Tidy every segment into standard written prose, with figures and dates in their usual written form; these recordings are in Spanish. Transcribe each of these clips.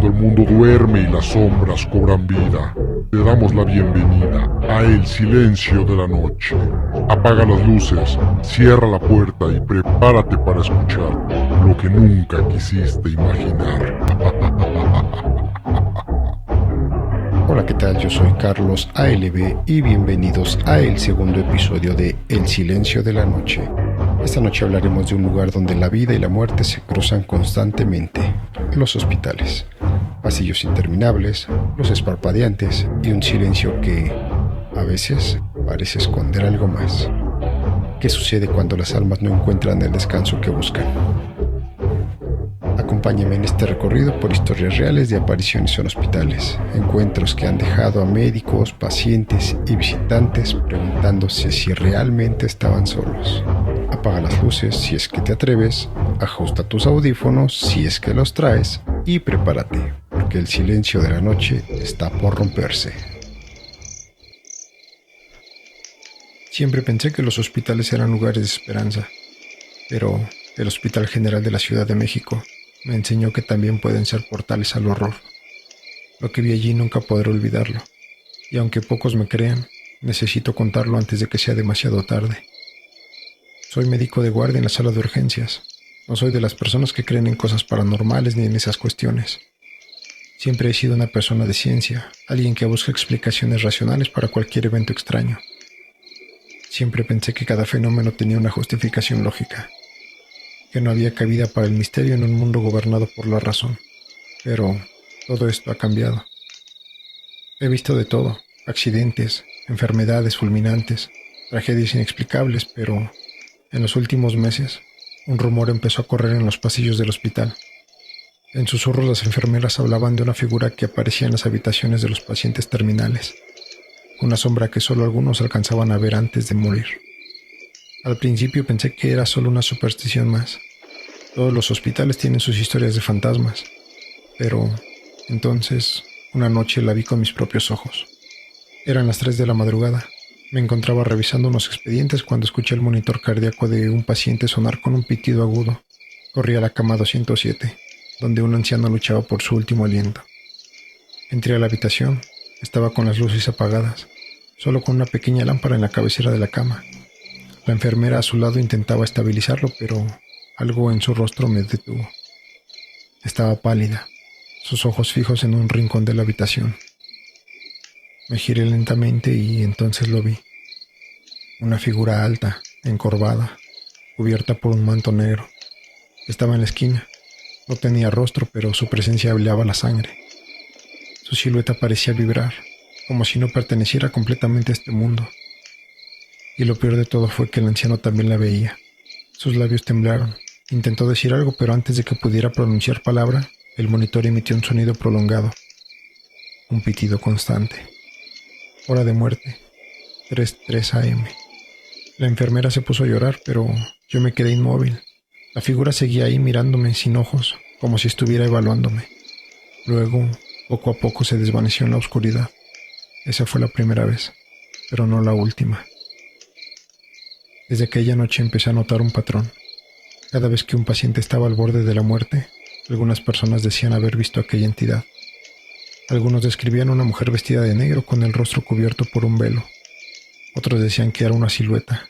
cuando el mundo duerme y las sombras cobran vida. Te damos la bienvenida a El Silencio de la Noche. Apaga las luces, cierra la puerta y prepárate para escuchar lo que nunca quisiste imaginar. Hola, ¿qué tal? Yo soy Carlos ALB y bienvenidos a el segundo episodio de El Silencio de la Noche. Esta noche hablaremos de un lugar donde la vida y la muerte se cruzan constantemente: los hospitales. Pasillos interminables, luces parpadeantes y un silencio que, a veces, parece esconder algo más. ¿Qué sucede cuando las almas no encuentran el descanso que buscan? Acompáñame en este recorrido por historias reales de apariciones en hospitales, encuentros que han dejado a médicos, pacientes y visitantes preguntándose si realmente estaban solos. Apaga las luces si es que te atreves, ajusta tus audífonos si es que los traes y prepárate, porque el silencio de la noche está por romperse. Siempre pensé que los hospitales eran lugares de esperanza, pero el Hospital General de la Ciudad de México me enseñó que también pueden ser portales al horror. Lo que vi allí nunca podré olvidarlo, y aunque pocos me crean, necesito contarlo antes de que sea demasiado tarde. Soy médico de guardia en la sala de urgencias. No soy de las personas que creen en cosas paranormales ni en esas cuestiones. Siempre he sido una persona de ciencia, alguien que busca explicaciones racionales para cualquier evento extraño. Siempre pensé que cada fenómeno tenía una justificación lógica, que no había cabida para el misterio en un mundo gobernado por la razón. Pero todo esto ha cambiado. He visto de todo: accidentes, enfermedades fulminantes, tragedias inexplicables, pero en los últimos meses un rumor empezó a correr en los pasillos del hospital. En susurros las enfermeras hablaban de una figura que aparecía en las habitaciones de los pacientes terminales, una sombra que solo algunos alcanzaban a ver antes de morir. Al principio pensé que era solo una superstición más. Todos los hospitales tienen sus historias de fantasmas. Pero entonces, una noche la vi con mis propios ojos. Eran las 3 de la madrugada. Me encontraba revisando unos expedientes cuando escuché el monitor cardíaco de un paciente sonar con un pitido agudo. Corrí a la cama 207, donde un anciano luchaba por su último aliento. Entré a la habitación. Estaba con las luces apagadas, solo con una pequeña lámpara en la cabecera de la cama. La enfermera a su lado intentaba estabilizarlo, pero algo en su rostro me detuvo. Estaba pálida, sus ojos fijos en un rincón de la habitación. Me giré lentamente y entonces lo vi. Una figura alta, encorvada, cubierta por un manto negro. Estaba en la esquina. No tenía rostro, pero su presencia hablaba la sangre. Su silueta parecía vibrar, como si no perteneciera completamente a este mundo. Y lo peor de todo fue que el anciano también la veía. Sus labios temblaron. Intentó decir algo, pero antes de que pudiera pronunciar palabra, el monitor emitió un sonido prolongado. Un pitido constante. Hora de muerte. 3:03 AM. La enfermera se puso a llorar, pero yo me quedé inmóvil. La figura seguía ahí mirándome sin ojos, como si estuviera evaluándome. Luego, poco a poco se desvaneció en la oscuridad. Esa fue la primera vez, pero no la última. Desde aquella noche empecé a notar un patrón. Cada vez que un paciente estaba al borde de la muerte, algunas personas decían haber visto aquella entidad. Algunos describían una mujer vestida de negro con el rostro cubierto por un velo. Otros decían que era una silueta,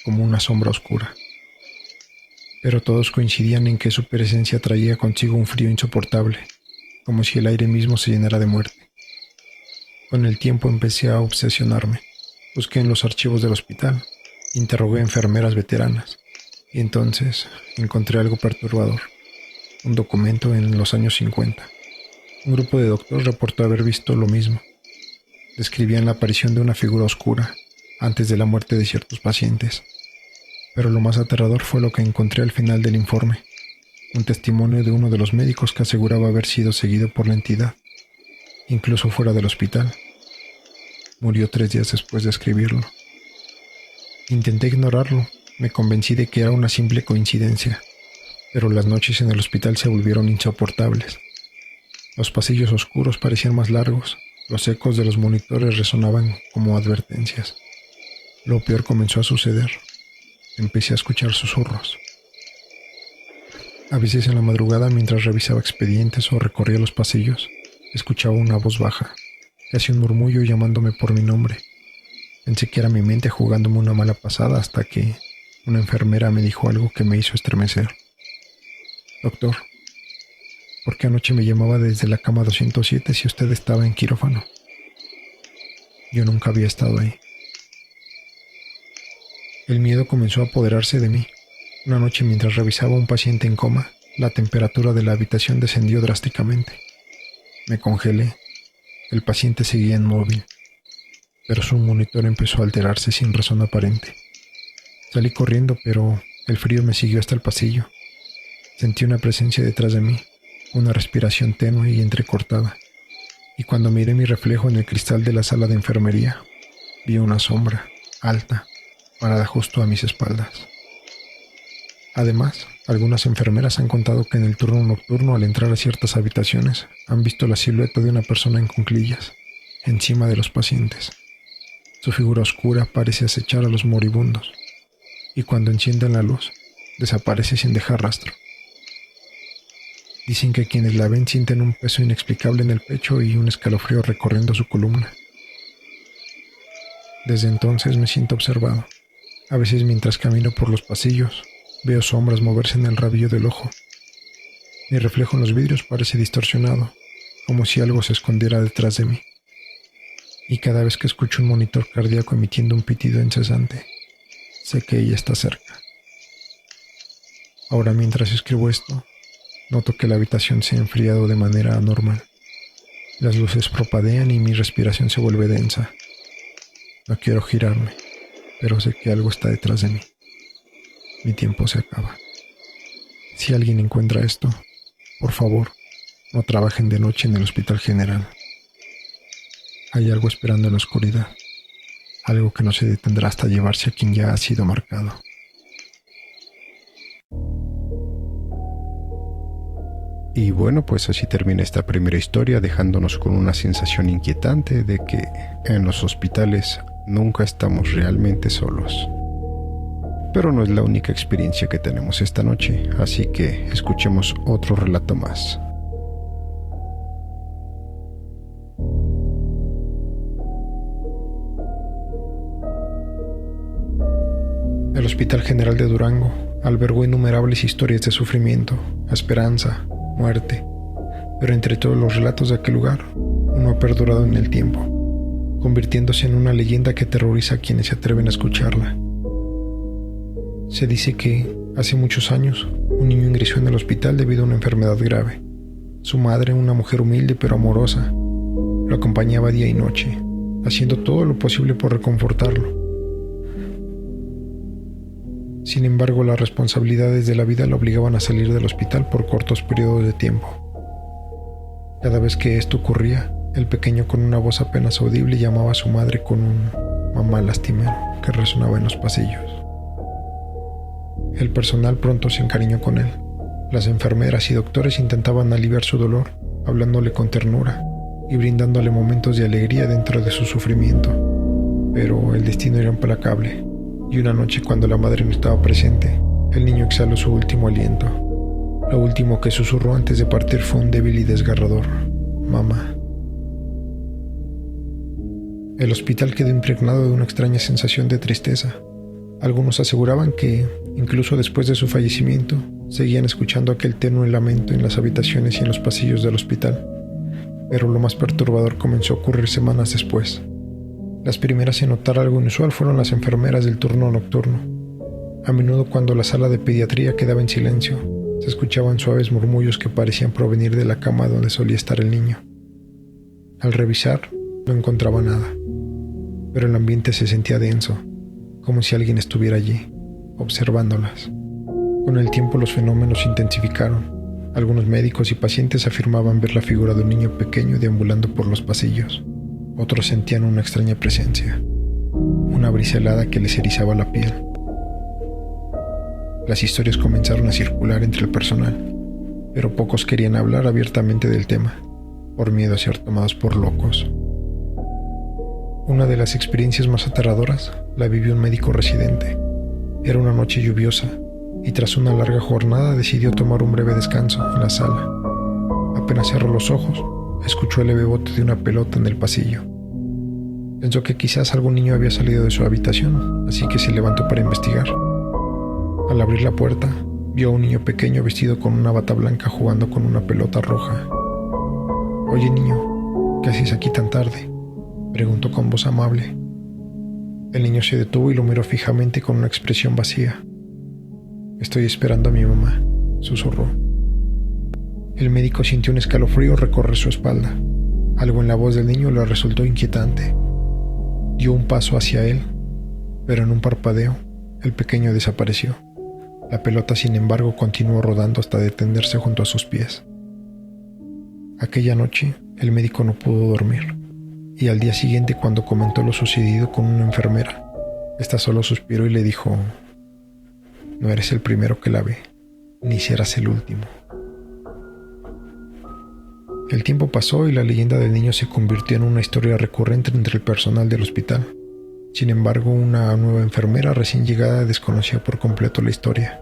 como una sombra oscura. Pero todos coincidían en que su presencia traía consigo un frío insoportable, como si el aire mismo se llenara de muerte. Con el tiempo empecé a obsesionarme. Busqué en los archivos del hospital, interrogué a enfermeras veteranas, y entonces encontré algo perturbador. Un documento en los años 50. Un grupo de doctores reportó haber visto lo mismo. Describían la aparición de una figura oscura antes de la muerte de ciertos pacientes. Pero lo más aterrador fue lo que encontré al final del informe. Un testimonio de uno de los médicos que aseguraba haber sido seguido por la entidad, incluso fuera del hospital. Murió 3 días después de escribirlo. Intenté ignorarlo. Me convencí de que era una simple coincidencia, pero las noches en el hospital se volvieron insoportables. Los pasillos oscuros parecían más largos, los ecos de los monitores resonaban como advertencias. Lo peor comenzó a suceder. Empecé a escuchar susurros. A veces en la madrugada, mientras revisaba expedientes o recorría los pasillos, escuchaba una voz baja, casi un murmullo llamándome por mi nombre. Pensé que era mi mente jugándome una mala pasada hasta que una enfermera me dijo algo que me hizo estremecer. Doctor, ¿por qué anoche me llamaba desde la cama 207 si usted estaba en quirófano? Yo nunca había estado ahí. El miedo comenzó a apoderarse de mí. Una noche mientras revisaba a un paciente en coma, la temperatura de la habitación descendió drásticamente. Me congelé. El paciente seguía inmóvil, pero su monitor empezó a alterarse sin razón aparente. Salí corriendo, pero el frío me siguió hasta el pasillo. Sentí una presencia detrás de mí, una respiración tenue y entrecortada, y cuando miré mi reflejo en el cristal de la sala de enfermería, vi una sombra, alta, parada justo a mis espaldas. Además, algunas enfermeras han contado que en el turno nocturno, al entrar a ciertas habitaciones, han visto la silueta de una persona en cuclillas, encima de los pacientes. Su figura oscura parece acechar a los moribundos, y cuando encienden la luz, desaparece sin dejar rastro. Dicen que quienes la ven sienten un peso inexplicable en el pecho y un escalofrío recorriendo su columna. Desde entonces me siento observado. A veces mientras camino por los pasillos, veo sombras moverse en el rabillo del ojo. Mi reflejo en los vidrios parece distorsionado, como si algo se escondiera detrás de mí. Y cada vez que escucho un monitor cardíaco emitiendo un pitido incesante, sé que ella está cerca. Ahora, mientras escribo esto, noto que la habitación se ha enfriado de manera anormal. Las luces parpadean y mi respiración se vuelve densa. No quiero girarme, pero sé que algo está detrás de mí. Mi tiempo se acaba. Si alguien encuentra esto, por favor, no trabajen de noche en el Hospital General. Hay algo esperando en la oscuridad, algo que no se detendrá hasta llevarse a quien ya ha sido marcado. Y bueno, pues así termina esta primera historia, dejándonos con una sensación inquietante de que en los hospitales nunca estamos realmente solos. Pero no es la única experiencia que tenemos esta noche, así que escuchemos otro relato más. El Hospital General de Durango albergó innumerables historias de sufrimiento, esperanza, muerte, pero entre todos los relatos de aquel lugar, uno ha perdurado en el tiempo, convirtiéndose en una leyenda que aterroriza a quienes se atreven a escucharla. Se dice que, hace muchos años, un niño ingresó en el hospital debido a una enfermedad grave. Su madre, una mujer humilde pero amorosa, lo acompañaba día y noche, haciendo todo lo posible por reconfortarlo. Sin embargo, las responsabilidades de la vida lo obligaban a salir del hospital por cortos periodos de tiempo. Cada vez que esto ocurría, el pequeño con una voz apenas audible llamaba a su madre con un "mamá lastimero" que resonaba en los pasillos. El personal pronto se encariñó con él. Las enfermeras y doctores intentaban aliviar su dolor, hablándole con ternura y brindándole momentos de alegría dentro de su sufrimiento. Pero el destino era implacable, y una noche cuando la madre no estaba presente, el niño exhaló su último aliento. Lo último que susurró antes de partir fue un débil y desgarrador "mamá". El hospital quedó impregnado de una extraña sensación de tristeza. Algunos aseguraban que, incluso después de su fallecimiento, seguían escuchando aquel tenue lamento en las habitaciones y en los pasillos del hospital. Pero lo más perturbador comenzó a ocurrir semanas después. Las primeras en notar algo inusual fueron las enfermeras del turno nocturno. A menudo, cuando la sala de pediatría quedaba en silencio, se escuchaban suaves murmullos que parecían provenir de la cama donde solía estar el niño. Al revisar, no encontraba nada, pero el ambiente se sentía denso, como si alguien estuviera allí, observándolas. Con el tiempo los fenómenos se intensificaron. Algunos médicos y pacientes afirmaban ver la figura de un niño pequeño deambulando por los pasillos. Otros sentían una extraña presencia, una brisa helada que les erizaba la piel. Las historias comenzaron a circular entre el personal, pero pocos querían hablar abiertamente del tema, por miedo a ser tomados por locos. Una de las experiencias más aterradoras la vivió un médico residente. Era una noche lluviosa, y tras una larga jornada decidió tomar un breve descanso en la sala. Apenas cerró los ojos, escuchó el leve bote de una pelota en el pasillo. Pensó que quizás algún niño había salido de su habitación, así que se levantó para investigar. Al abrir la puerta, vio a un niño pequeño vestido con una bata blanca jugando con una pelota roja. «Oye, niño, ¿qué haces aquí tan tarde?», preguntó con voz amable. El niño se detuvo y lo miró fijamente con una expresión vacía. «Estoy esperando a mi mamá», susurró. El médico sintió un escalofrío recorrer su espalda. Algo en la voz del niño le resultó inquietante. Dio un paso hacia él, pero en un parpadeo, el pequeño desapareció. La pelota, sin embargo, continuó rodando hasta detenerse junto a sus pies. Aquella noche, el médico no pudo dormir, y al día siguiente, cuando comentó lo sucedido con una enfermera, ésta solo suspiró y le dijo: «No eres el primero que la ve, ni serás el último». El tiempo pasó y la leyenda del niño se convirtió en una historia recurrente entre el personal del hospital. Sin embargo, una nueva enfermera recién llegada desconocía por completo la historia.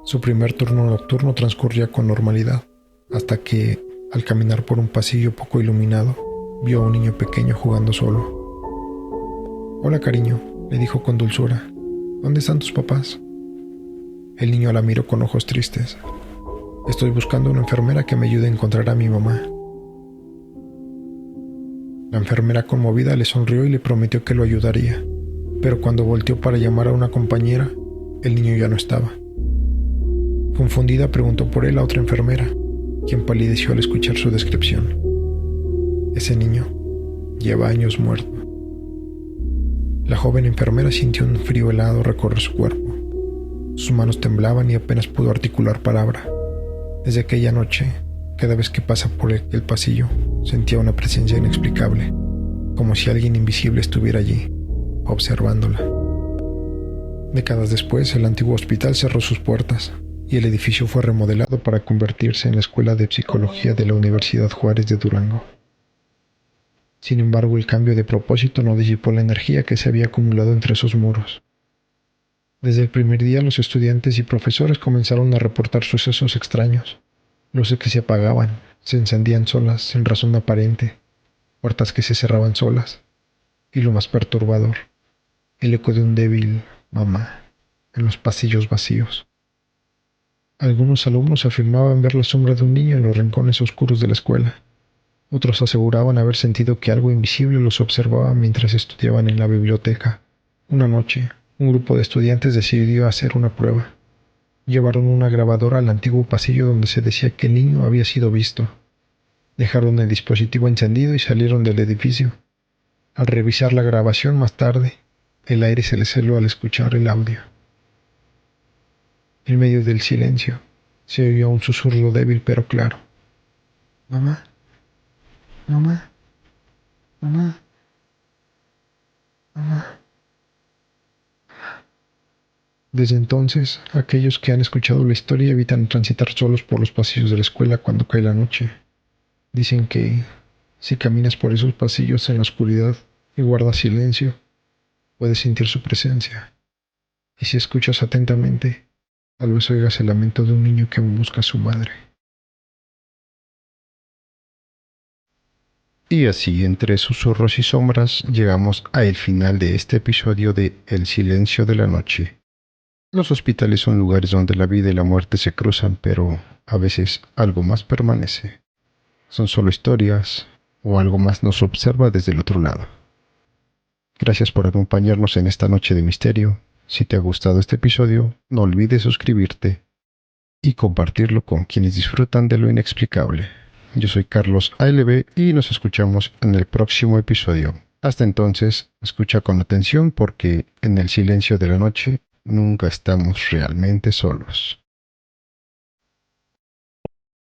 Su primer turno nocturno transcurría con normalidad, hasta que, al caminar por un pasillo poco iluminado, vio a un niño pequeño jugando solo. «Hola, cariño», le dijo con dulzura. «¿Dónde están tus papás?». El niño la miró con ojos tristes. «Estoy buscando una enfermera que me ayude a encontrar a mi mamá». La enfermera, conmovida, le sonrió y le prometió que lo ayudaría, pero cuando volteó para llamar a una compañera, el niño ya no estaba. Confundida, preguntó por él a otra enfermera, quien palideció al escuchar su descripción. «Ese niño lleva años muerto». La joven enfermera sintió un frío helado recorrer su cuerpo. Sus manos temblaban y apenas pudo articular palabra. Desde aquella noche, cada vez que pasa por el pasillo, sentía una presencia inexplicable, como si alguien invisible estuviera allí, observándola. Décadas después, el antiguo hospital cerró sus puertas y el edificio fue remodelado para convertirse en la Escuela de Psicología de la Universidad Juárez de Durango. Sin embargo, el cambio de propósito no disipó la energía que se había acumulado entre esos muros. Desde el primer día, los estudiantes y profesores comenzaron a reportar sucesos extraños. Luces que se apagaban, se encendían solas sin razón aparente, puertas que se cerraban solas, y lo más perturbador, el eco de un débil «mamá» en los pasillos vacíos. Algunos alumnos afirmaban ver la sombra de un niño en los rincones oscuros de la escuela. Otros aseguraban haber sentido que algo invisible los observaba mientras estudiaban en la biblioteca. Una noche, un grupo de estudiantes decidió hacer una prueba. Llevaron una grabadora al antiguo pasillo donde se decía que el niño había sido visto. Dejaron el dispositivo encendido y salieron del edificio. Al revisar la grabación más tarde, el aire se les heló al escuchar el audio. En medio del silencio, se oyó un susurro débil pero claro. «Mamá, mamá, mamá, mamá». Desde entonces, aquellos que han escuchado la historia evitan transitar solos por los pasillos de la escuela cuando cae la noche. Dicen que, si caminas por esos pasillos en la oscuridad y guardas silencio, puedes sentir su presencia. Y si escuchas atentamente, tal vez oigas el lamento de un niño que busca a su madre. Y así, entre susurros y sombras, llegamos al final de este episodio de El silencio de la noche. Los hospitales son lugares donde la vida y la muerte se cruzan, pero a veces algo más permanece. Son solo historias, o algo más nos observa desde el otro lado. Gracias por acompañarnos en esta noche de misterio. Si te ha gustado este episodio, no olvides suscribirte y compartirlo con quienes disfrutan de lo inexplicable. Yo soy Carlos ALB y nos escuchamos en el próximo episodio. Hasta entonces, escucha con atención porque en el silencio de la noche nunca estamos realmente solos.